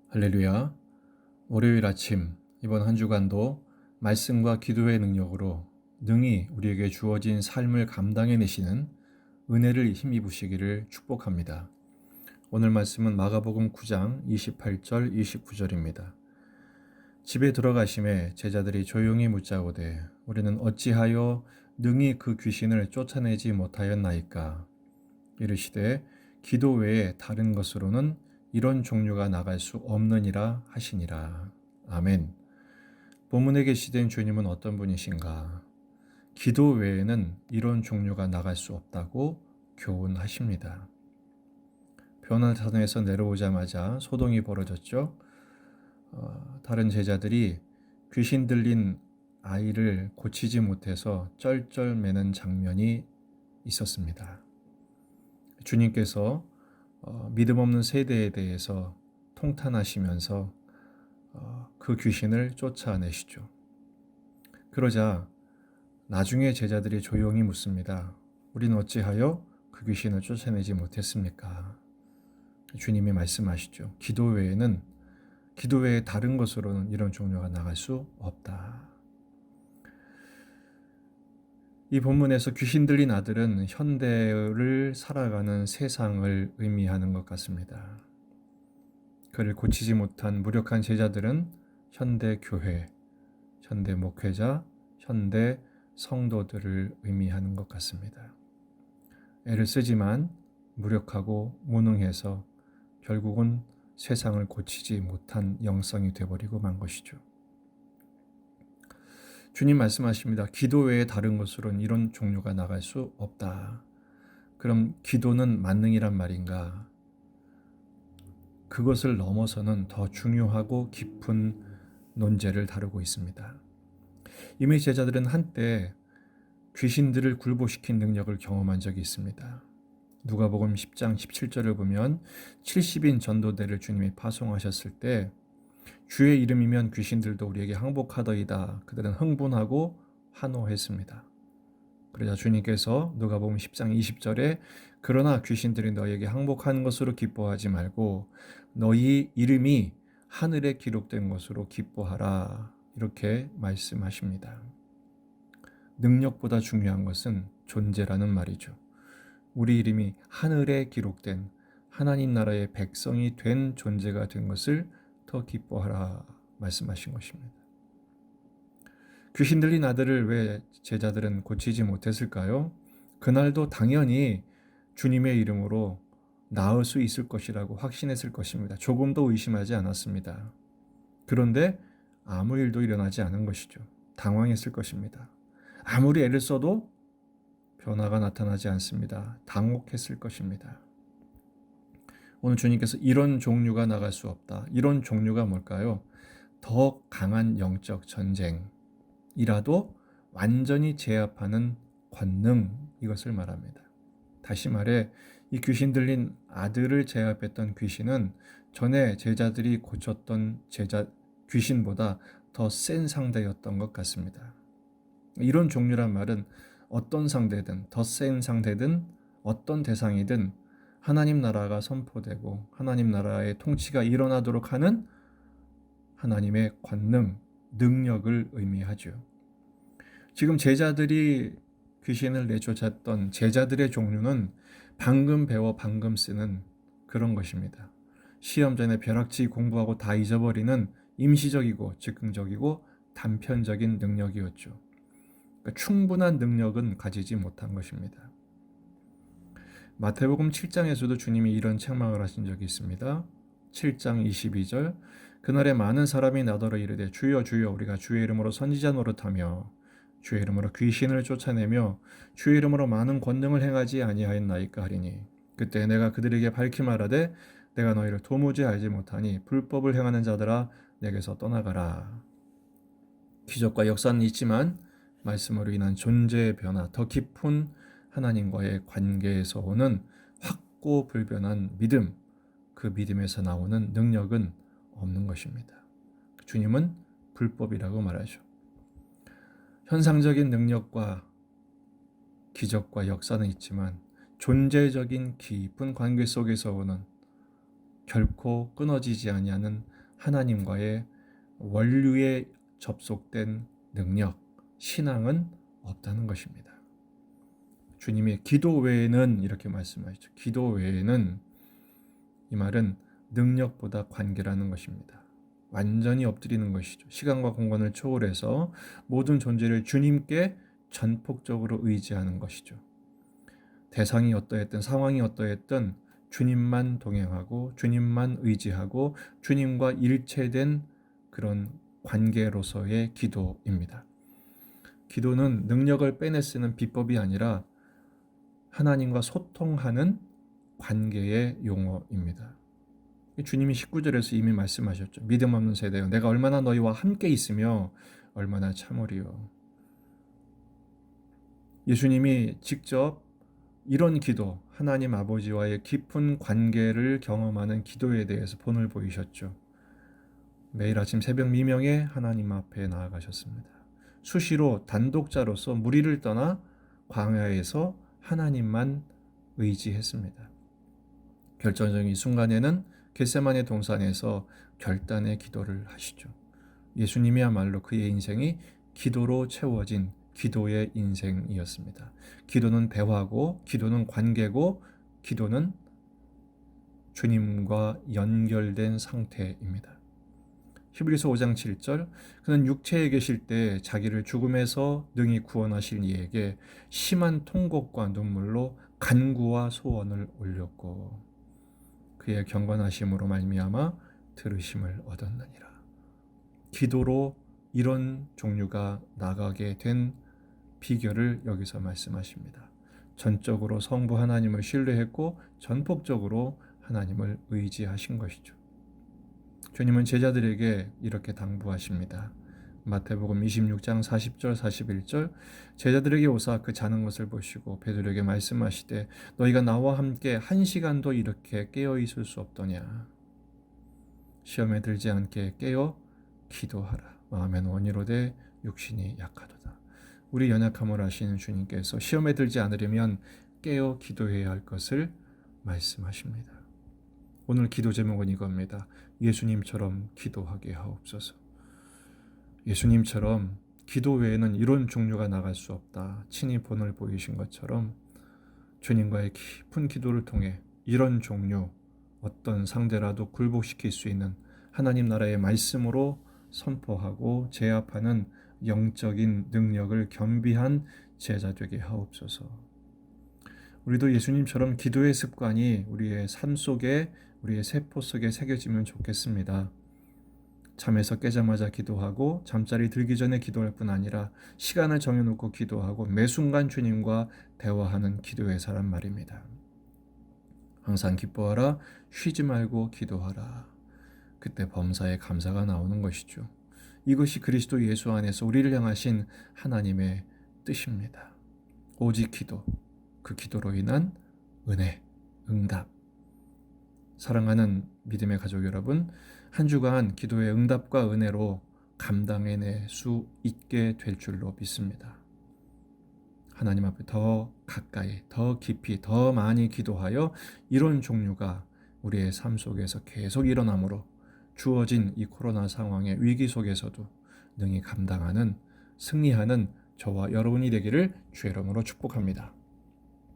할렐루야. 월요일 아침 이번 한 주간도 말씀과 기도의 능력으로 능히 우리에게 주어진 삶을 감당해내시는 은혜를 힘입으시기를 축복합니다. 오늘 말씀은 마가복음 9장 28절 29절입니다. 집에 들어가심에 제자들이 조용히 묻자오되 우리는 어찌하여 능히 그 귀신을 쫓아내지 못하였나이까. 이르시되 기도 외에 다른 것으로는 이런 종류가 나갈 수 없느니라 하시니라. 아멘. 본문에 계시된 주님은 어떤 분이신가? 기도 외에는 이런 종류가 나갈 수 없다고 교훈하십니다. 변화산에서 내려오자마자 소동이 벌어졌죠. 다른 제자들이 귀신 들린 아이를 고치지 못해서 쩔쩔매는 장면이 있었습니다. 주님께서 믿음 없는 세대에 대해서 통탄하시면서 그 귀신을 쫓아내시죠. 그러자 나중에 제자들이 조용히 묻습니다. 우리는 어찌하여 그 귀신을 쫓아내지 못했습니까? 주님이 말씀하시죠. 기도 외에 다른 것으로는 이런 종류가 나갈 수 없다. 이 본문에서 귀신 들린 아들은 현대를 살아가는 세상을 의미하는 것 같습니다. 그를 고치지 못한 무력한 제자들은 현대 교회, 현대 목회자, 현대 성도들을 의미하는 것 같습니다. 애를 쓰지만 무력하고 무능해서 결국은 세상을 고치지 못한 영성이 되어버리고 만 것이죠. 주님 말씀하십니다. 기도 외에 다른 것으로는 이런 종류가 나갈 수 없다. 그럼 기도는 만능이란 말인가? 그것을 넘어서는 더 중요하고 깊은 논제를 다루고 있습니다. 이미 제자들은 한때 귀신들을 굴복시킨 능력을 경험한 적이 있습니다. 누가복음 10장 17절을 보면 70인 전도대를 주님이 파송하셨을 때 주의 이름이면 귀신들도 우리에게 항복하더이다. 그들은 흥분하고 환호했습니다. 그러자 주님께서 누가복음 10장 20절에 그러나 귀신들이 너희에게 항복하는 것으로 기뻐하지 말고 너희 이름이 하늘에 기록된 것으로 기뻐하라. 이렇게 말씀하십니다. 능력보다 중요한 것은 존재라는 말이죠. 우리 이름이 하늘에 기록된 하나님 나라의 백성이 된 존재가 된 것을 더 기뻐하라 말씀하신 것입니다. 귀신 들린 아들을 왜 제자들은 고치지 못했을까요? 그날도 당연히 주님의 이름으로 나을 수 있을 것이라고 확신했을 것입니다. 조금도 의심하지 않았습니다. 그런데 아무 일도 일어나지 않은 것이죠. 당황했을 것입니다. 아무리 애를 써도 변화가 나타나지 않습니다. 당혹했을 것입니다. 오늘 주님께서 이런 종류가 나갈 수 없다. 이런 종류가 뭘까요? 더 강한 영적 전쟁이라도 완전히 제압하는 권능, 이것을 말합니다. 다시 말해 이 귀신 들린 아들을 제압했던 귀신은 전에 제자들이 고쳤던 귀신보다 더 센 상대였던 것 같습니다. 이런 종류란 말은 어떤 상대든, 더 센 상대든, 어떤 대상이든 하나님 나라가 선포되고 하나님 나라의 통치가 일어나도록 하는 하나님의 권능, 능력을 의미하죠. 지금 제자들이 귀신을 내쫓았던 제자들의 종류는 방금 배워 방금 쓰는 그런 것입니다. 시험 전에 벼락치기 공부하고 다 잊어버리는 임시적이고 즉흥적이고 단편적인 능력이었죠. 그러니까 충분한 능력은 가지지 못한 것입니다. 마태복음 7장에서도 주님이 이런 책망을 하신 적이 있습니다. 7장 22절 그날에 많은 사람이 나더러 이르되 주여 주여 우리가 주의 이름으로 선지자 노릇하며 주의 이름으로 귀신을 쫓아내며 주의 이름으로 많은 권능을 행하지 아니하였나이까 하리니 그때 내가 그들에게 밝히 말하되 내가 너희를 도무지 알지 못하니 불법을 행하는 자들아 내게서 떠나가라. 기적과 역사는 있지만 말씀으로 인한 존재의 변화, 더 깊은 하나님과의 관계에서 오는 확고불변한 믿음, 그 믿음에서 나오는 능력은 없는 것입니다. 주님은 불법이라고 말하죠. 현상적인 능력과 기적과 역사는 있지만 존재적인 깊은 관계 속에서 오는 결코 끊어지지 아니하는 하나님과의 원류에 접속된 능력, 신앙은 없다는 것입니다. 주님이 기도 외에는 이렇게 말씀하시죠. 기도 외에는, 이 말은 능력보다 관계라는 것입니다. 완전히 엎드리는 것이죠. 시간과 공간을 초월해서 모든 존재를 주님께 전폭적으로 의지하는 것이죠. 대상이 어떠했든 상황이 어떠했든 주님만 동행하고 주님만 의지하고 주님과 일체된 그런 관계로서의 기도입니다. 기도는 능력을 빼내 쓰는 비법이 아니라 하나님과 소통하는 관계의 용어입니다. 주님이 19절에서 이미 말씀하셨죠. 믿음 없는 세대여, 내가 얼마나 너희와 함께 있으며 얼마나 참으리요. 예수님이 직접 이런 기도, 하나님 아버지와의 깊은 관계를 경험하는 기도에 대해서 본을 보이셨죠. 매일 아침 새벽 미명에 하나님 앞에 나아가셨습니다. 수시로 단독자로서 무리를 떠나 광야에서 하나님만 의지했습니다. 결정적인 순간에는 겟세마네 동산에서 결단의 기도를 하시죠. 예수님이야말로 그의 인생이 기도로 채워진 기도의 인생이었습니다. 기도는 대화고, 기도는 관계고, 기도는 주님과 연결된 상태입니다. 히브리서 5장 7절, 그는 육체에 계실 때 자기를 죽음에서 능히 구원하실 이에게 심한 통곡과 눈물로 간구와 소원을 올렸고 그의 경건하심으로 말미암아 들으심을 얻었느니라. 기도로 이런 종류가 나가게 된 비결을 여기서 말씀하십니다. 전적으로 성부 하나님을 신뢰했고 전폭적으로 하나님을 의지하신 것이죠. 주님은 제자들에게 이렇게 당부하십니다. 마태복음 26장 40절 41절, 제자들에게 오사 그 자는 것을 보시고 베드로에게 말씀하시되 너희가 나와 함께 1시간도 이렇게 깨어 있을 수 없더냐. 시험에 들지 않게 깨어 기도하라. 마음에는 원이로되 육신이 약하도다. 우리 연약함을 아시는 주님께서 시험에 들지 않으려면 깨어 기도해야 할 것을 말씀하십니다. 오늘 기도 제목은 이겁니다. 예수님처럼 기도하게 하옵소서. 예수님처럼 기도 외에는 이런 종류가 나갈 수 없다. 친히 본을 보이신 것처럼 주님과의 깊은 기도를 통해 이런 종류, 어떤 상대라도 굴복시킬 수 있는 하나님 나라의 말씀으로 선포하고 제압하는 영적인 능력을 겸비한 제자 되게 하옵소서. 우리도 예수님처럼 기도의 습관이 우리의 삶 속에, 우리의 세포 속에 새겨지면 좋겠습니다. 잠에서 깨자마자 기도하고 잠자리 들기 전에 기도할 뿐 아니라 시간을 정해놓고 기도하고 매 순간 주님과 대화하는 기도의 사람 말입니다. 항상 기뻐하라, 쉬지 말고 기도하라. 그때 범사에 감사가 나오는 것이죠. 이것이 그리스도 예수 안에서 우리를 향하신 하나님의 뜻입니다. 오직 기도, 그 기도로 인한 은혜, 응답. 사랑하는 믿음의 가족 여러분, 한 주간 기도의 응답과 은혜로 감당해낼 수 있게 될 줄로 믿습니다. 하나님 앞에 더 가까이, 더 깊이, 더 많이 기도하여 이런 종류가 우리의 삶 속에서 계속 일어나므로 주어진 이 코로나 상황의 위기 속에서도 능히 감당하는, 승리하는 저와 여러분이 되기를 주의 이름으로 축복합니다.